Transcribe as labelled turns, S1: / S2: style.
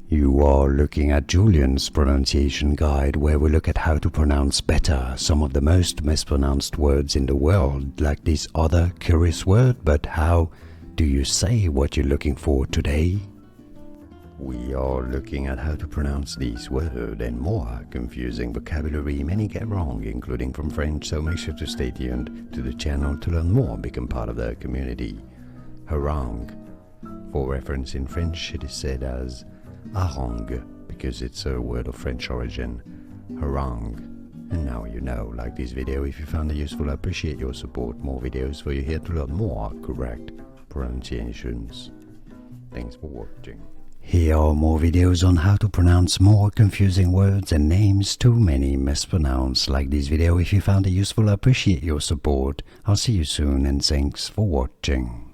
S1: You are looking at Julian's pronunciation guide, where we look at how to pronounce better some of the most mispronounced words in the world, like this other curious word. But how do you say what you're looking for today? We are looking at how to pronounce this word and more confusing vocabulary many get wrong, including from French, so make sure to stay tuned to the channel to learn more and become part of the community. Harangue. For reference, in French it is said as harangue because it's a word of French origin. Harangue. And now you know. Like this video if you found it useful. I appreciate your support. More videos for you here to learn more correct pronunciations. Thanks for watching. Here are more videos on how to pronounce more confusing words and names too many mispronounced. Like this video if you found it useful. I appreciate your support. I'll see you soon and thanks for watching.